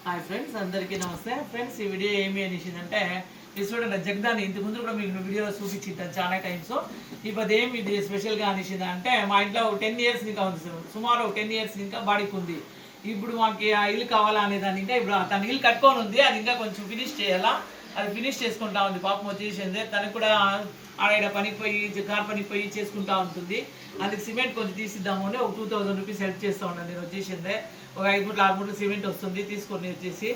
Hi friends, అందరికీ నమస్తే. Friends, ఈ వీడియో ఏమి అనేసిందంటే, ఇది చూడండి, జగదాని ఇంతకు ముందు కూడా మీకు వీడియోలో చూపించింటాను చాలా టైమ్స్. ఇప్పుడు ఏమి ఇది స్పెషల్గా అనేసింది అంటే, మా ఇంట్లో 10 ఇయర్స్ ఇంకా ఉంది, సుమారు 10 ఇయర్స్ ఇంకా బాడీకి ఉంది. ఇప్పుడు మాకు ఆ ఇల్లు కావాలా అనేదాన్ని ఇంకా ఇప్పుడు తన ఇల్లు కట్టుకొని ఉంది, అది ఇంకా కొంచెం ఫినిష్ చేయాలా. అది ఫినిష్ చేసుకుంటా ఉంది. పాపం వచ్చేసింది, తనకు కూడా ఆడ పనికి పోయి కార్ పనికి పోయి చేసుకుంటా ఉంటుంది. అందుకు సిమెంట్ కొంచెం తీసిద్దాము అని ఒక 2000 రూపీస్ హెల్ప్ చేస్తూ ఉన్నాను. నేను వచ్చేసిందే ఒక 5 మూటలు 6 మూటలు సిమెంట్ వస్తుంది, తీసుకొని వచ్చేసి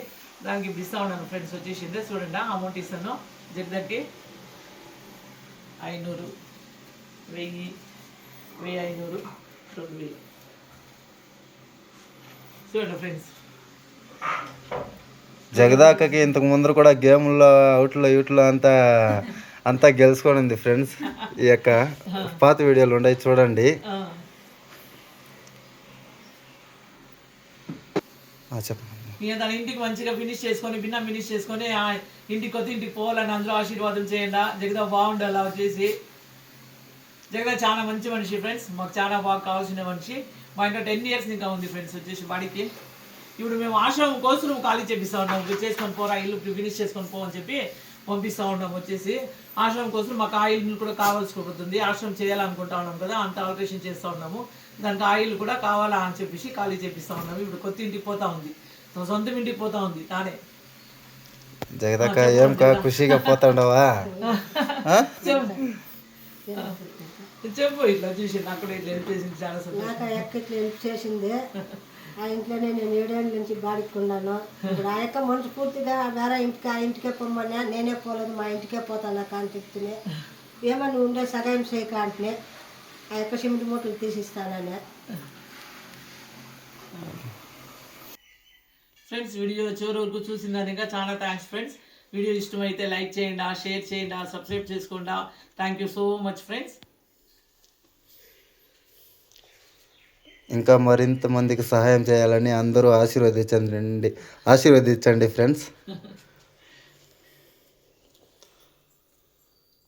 దానికి ఇప్పుడు ఇస్తూ ఉన్నాను. ఫ్రెండ్స్, వచ్చేసిందే చూడండి, అమౌంట్ ఇస్తాను. జగదకి 500, 1000, 1500, 2000 చూడండి ఫ్రెండ్స్. జగదాకకి ఇంతకు ముందు కూడా గేమ్లో అవుట్లో ఇట్లో అంతా గెలుచుకొని ఉంది ఫ్రెండ్స్. ఈ యొక్క పాత వీడియోలు ఉన్నాయి చూడండి. చెప్పండి. ఇక తన ఇంటికి మంచిగా ఫినిష్ చేసుకొని ఫినిష్ చేసుకొని ఇంటికి కొత్త ఇంటికి పోవాలని అందరూ ఆశీర్వాదం చేయండి. జగదా బాగుండాలి. వచ్చేసి జగదా చాలా మంచి మనిషి ఫ్రెండ్స్, మాకు చాలా బాగా కావాల్సిన మనిషి. మా ఇంట్లో 10 ఇయర్స్ ఇంకా ఉంది ఫ్రెండ్స్. వచ్చేసి వాడికి ఇప్పుడు మేము ఆశ్రమం కోసం ఖాళీ చేపిస్తూ ఉన్నాం. చేసుకొని పోరా, ఇల్లు ఫినిష్ చేసుకొని పో అని చెప్పి పంపిస్తూ ఉన్నాం. వచ్చేసి ఆశ్రమం కోసం మాకు ఆయిల్ కూడా కావాల్సి ఉంటుంది. ఆశ్రమం చేయాలనుకుంటా ఉన్నాం కదా, అంత ఆల్ట్రేషన్ చేస్తూ ఉన్నాము. దానికి ఆయిల్ కూడా కావాలా అని చెప్పేసి ఖాళీ చేపిస్తూ ఉన్నాము. ఇప్పుడు కొత్త ఇంటికి పోతా ఉంది, సొంత ఇంటికి పోతా ఉంది తానే. జగదక్క ఏం ఖుషిగా పోతాండవా? చెప్పు, ఇట్లా చూసి నాకు కూడా ఇట్లా హెల్ప్ చేసింది, చాలా హెల్ప్ చేసింది. ఆ ఇంట్లోనే నేను 7 ఏళ్ళ నుంచి బాడుకున్నాను. ఇప్పుడు ఆ యొక్క మనసు పూర్తిగా వేరే ఇంటికి ఆ ఇంటికే పొమ్మన్నా, నేనే పోలేదు, మా ఇంటికే పోతాను అని చెప్తూనే ఏమన్నా ఉండే సహాయం చేయక అంటే ఆ యొక్క సిమెంట్ మూటలు తీసిస్తానని. ఫ్రెండ్స్, వీడియో చివరి వరకు చూసిన దానిగా చాలా థ్యాంక్స్ ఫ్రెండ్స్. వీడియో ఇష్టమైతే లైక్ చేయండి, షేర్ చేయండి, సబ్స్క్రైబ్ చేసుకోండి. Thank you so much friends. ఇంకా మరింత మందికి సహాయం చేయాలని అందరూ ఆశీర్వదించండి ఫ్రెండ్స్.